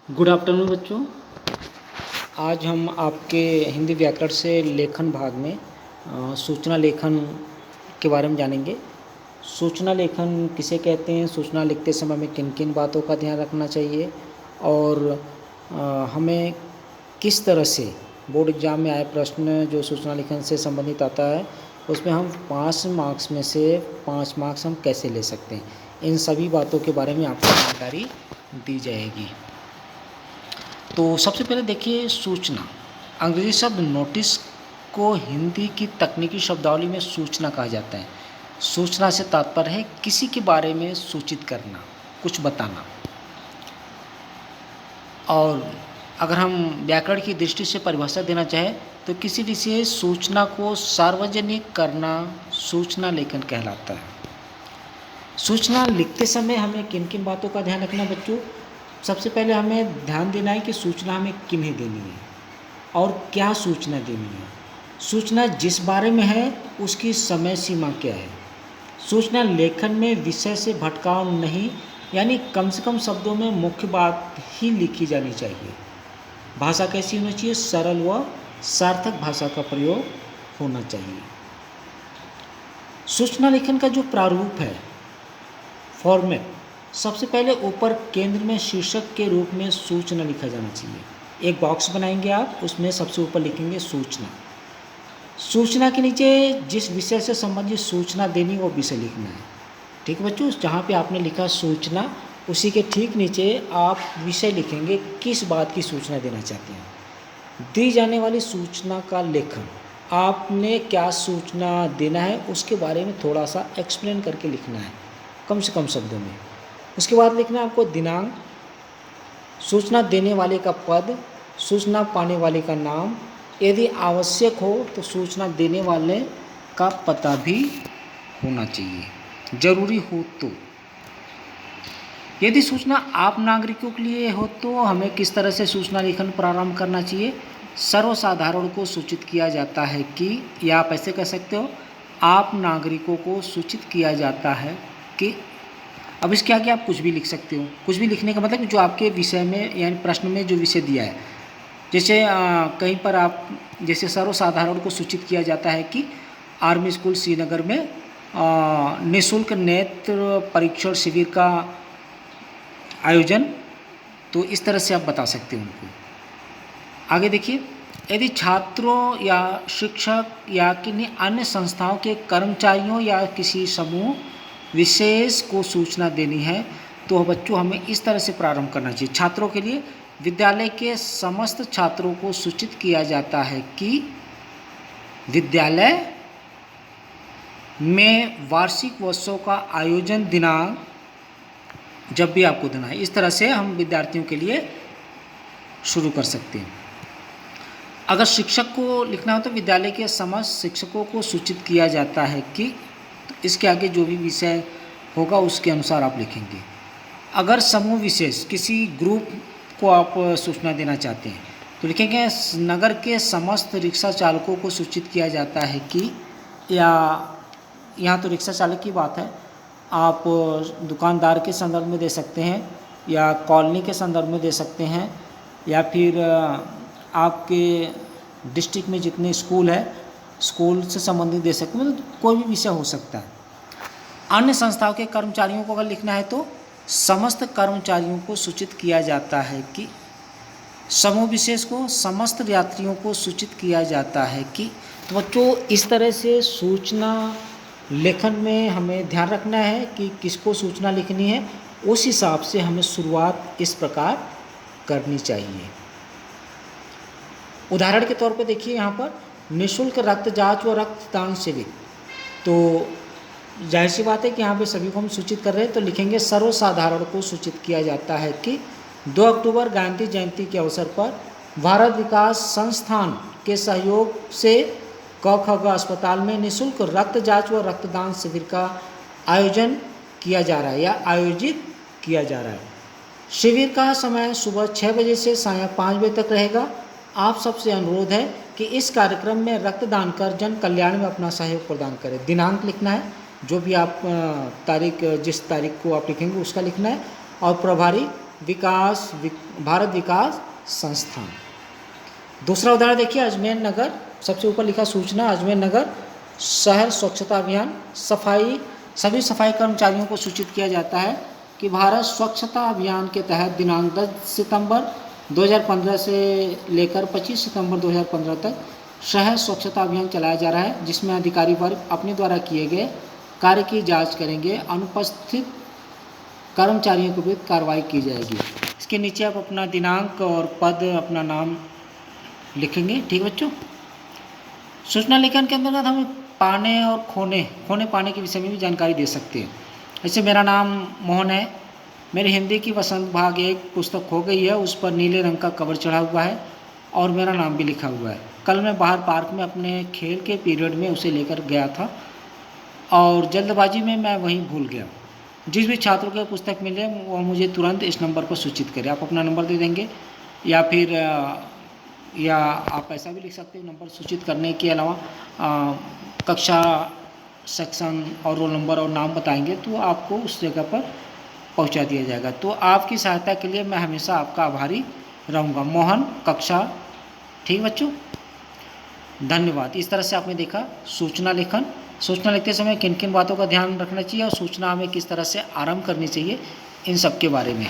Good afternoon बच्चों। आज हम आपके हिंदी व्याकरण से लेखन भाग में सूचना लेखन के बारे में जानेंगे। सूचना लेखन किसे कहते हैं, सूचना लिखते समय में किन किन बातों का ध्यान रखना चाहिए और हमें किस तरह से बोर्ड एग्जाम में आए प्रश्न जो सूचना लेखन से संबंधित आता है उसमें हम 5 मार्क्स में से 5 मार्क्स हम कैसे ले सकते हैं, इन सभी बातों के बारे में आपको जानकारी दी जाएगी। तो सबसे पहले देखिए, सूचना अंग्रेजी शब्द नोटिस को हिंदी की तकनीकी शब्दावली में सूचना कहा जाता है। सूचना से तात्पर्य है किसी के बारे में सूचित करना, कुछ बताना। और अगर हम व्याकरण की दृष्टि से परिभाषा देना चाहें तो किसी विशेष सूचना को सार्वजनिक करना सूचना लेखन कहलाता है। सूचना लिखते समय हमें किन किन बातों का ध्यान रखना बच्चों? सबसे पहले हमें ध्यान देना है कि सूचना हमें किन्हें देनी है और क्या सूचना देनी है। सूचना जिस बारे में है उसकी समय सीमा क्या है। सूचना लेखन में विषय से भटकाव नहीं, यानी कम से कम शब्दों में मुख्य बात ही लिखी जानी चाहिए। भाषा कैसी होनी चाहिए? सरल व सार्थक भाषा का प्रयोग होना चाहिए। सूचना लेखन का जो प्रारूप है, फॉर्मेट, सबसे पहले ऊपर केंद्र में शीर्षक के रूप में सूचना लिखा जाना चाहिए। एक बॉक्स बनाएंगे आप, उसमें सबसे ऊपर लिखेंगे सूचना। सूचना के नीचे जिस विषय से संबंधित सूचना देनी वो विषय लिखना है। ठीक है बच्चों, जहाँ पे आपने लिखा सूचना उसी के ठीक नीचे आप विषय लिखेंगे, किस बात की सूचना देना चाहते हैं। दी जाने वाली सूचना का लेखन, आपने क्या सूचना देना है उसके बारे में थोड़ा सा एक्सप्लेन करके लिखना है, कम से कम शब्दों में। उसके बाद लिखना है आपको दिनांक, सूचना देने वाले का पद, सूचना पाने वाले का नाम, यदि आवश्यक हो तो सूचना देने वाले का पता भी होना चाहिए, जरूरी हो तो। यदि सूचना आप नागरिकों के लिए हो तो हमें किस तरह से सूचना लेखन प्रारंभ करना चाहिए? सर्वसाधारण को सूचित किया जाता है कि, या आप ऐसे कह सकते हो, आप नागरिकों को सूचित किया जाता है कि। अब इसके आगे आप कुछ भी लिख सकते हो। कुछ भी लिखने का मतलब जो आपके विषय में यानी प्रश्न में जो विषय दिया है, जैसे कहीं पर आप जैसे सर्वसाधारण को सूचित किया जाता है कि आर्मी स्कूल श्रीनगर में निःशुल्क नेत्र परीक्षण शिविर का आयोजन, तो इस तरह से आप बता सकते हो उनको। आगे देखिए, यदि छात्रों या शिक्षक या किन्हीं अन्य संस्थाओं के कर्मचारियों या किसी समूह विशेष को सूचना देनी है तो बच्चों हमें इस तरह से प्रारंभ करना चाहिए। छात्रों के लिए, विद्यालय के समस्त छात्रों को सूचित किया जाता है कि विद्यालय में वार्षिक उत्सव का आयोजन दिनांक जब भी आपको देना है। इस तरह से हम विद्यार्थियों के लिए शुरू कर सकते हैं। अगर शिक्षक को लिखना हो तो विद्यालय के समस्त शिक्षकों को सूचित किया जाता है कि, तो इसके आगे जो भी विषय होगा उसके अनुसार आप लिखेंगे। अगर समूह विशेष किसी ग्रुप को आप सूचना देना चाहते हैं तो लिखेंगे नगर के समस्त रिक्शा चालकों को सूचित किया जाता है कि, या यहाँ तो रिक्शा चालक की बात है, आप दुकानदार के संदर्भ में दे सकते हैं या कॉलोनी के संदर्भ में दे सकते हैं, या फिर आपके डिस्ट्रिक्ट में जितने स्कूल है स्कूल से संबंधित दे सकते हैं, मतलब कोई भी विषय हो सकता है। अन्य संस्थाओं के कर्मचारियों को अगर लिखना है तो समस्त कर्मचारियों को सूचित किया जाता है कि, समूह विशेष को समस्त यात्रियों को सूचित किया जाता है कि। तो बच्चों इस तरह से सूचना लेखन में हमें ध्यान रखना है कि किसको सूचना लिखनी है, उस हिसाब से हमें शुरुआत इस प्रकार करनी चाहिए। उदाहरण के तौर पर देखिए, यहाँ पर निःशुल्क रक्त जांच व रक्तदान शिविर, तो जाहिर सी बात है कि यहाँ पे सभी को हम सूचित कर रहे हैं, तो लिखेंगे सर्वसाधारण को सूचित किया जाता है कि 2 अक्टूबर गांधी जयंती के अवसर पर भारत विकास संस्थान के सहयोग से क ख ग अस्पताल में निःशुल्क रक्त जांच व रक्तदान शिविर का आयोजन किया जा रहा है या आयोजित किया जा रहा है। शिविर का समय सुबह 6 बजे से सायं 5 बजे तक रहेगा। आप सबसे अनुरोध है कि इस कार्यक्रम में रक्तदान कर जन कल्याण में अपना सहयोग प्रदान करें। दिनांक लिखना है, जो भी आप तारीख, जिस तारीख को आप लिखेंगे उसका लिखना है, और प्रभारी भारत विकास संस्थान। दूसरा उदाहरण देखिए, अजमेर नगर, सबसे ऊपर लिखा सूचना, अजमेर नगर शहर स्वच्छता अभियान। सभी सफाई कर्मचारियों को सूचित किया जाता है कि भारत स्वच्छता अभियान के तहत दिनांक 10 सितंबर 2015 से लेकर 25 सितंबर 2015 तक शहर स्वच्छता अभियान चलाया जा रहा है, जिसमें अधिकारी वर्ग अपने द्वारा किए गए कार्य की जांच करेंगे। अनुपस्थित कर्मचारियों के विरुद्ध कार्रवाई की जाएगी। इसके नीचे आप अपना दिनांक और पद, अपना नाम लिखेंगे। ठीक बच्चों, सूचना लेखन के अंतर्गत हम पाने और खोने पाने के विषय में भी जानकारी दे सकते हैं। जैसे मेरा नाम मोहन है, मेरी हिंदी की वसंत भाग 1 पुस्तक खो गई है, उस पर नीले रंग का कवर चढ़ा हुआ है और मेरा नाम भी लिखा हुआ है। कल मैं बाहर पार्क में अपने खेल के पीरियड में उसे लेकर गया था और जल्दबाजी में मैं वहीं भूल गया। जिस भी छात्रों को पुस्तक मिले वो मुझे तुरंत इस नंबर पर सूचित करें। आप अपना नंबर दे देंगे या फिर या आप ऐसा भी लिख सकते हो, नंबर सूचित करने के अलावा कक्षा, सेक्शन और रोल नंबर और नाम बताएंगे तो आपको उस जगह पर पहुंचा दिया जाएगा। तो आपकी सहायता के लिए मैं हमेशा आपका आभारी रहूँगा। मोहन, कक्षा। ठीक बच्चों, धन्यवाद। इस तरह से आपने देखा सूचना लेखन। सूचना लिखते समय किन किन बातों का ध्यान रखना चाहिए और सूचना हमें किस तरह से आरंभ करनी चाहिए, इन सब के बारे में।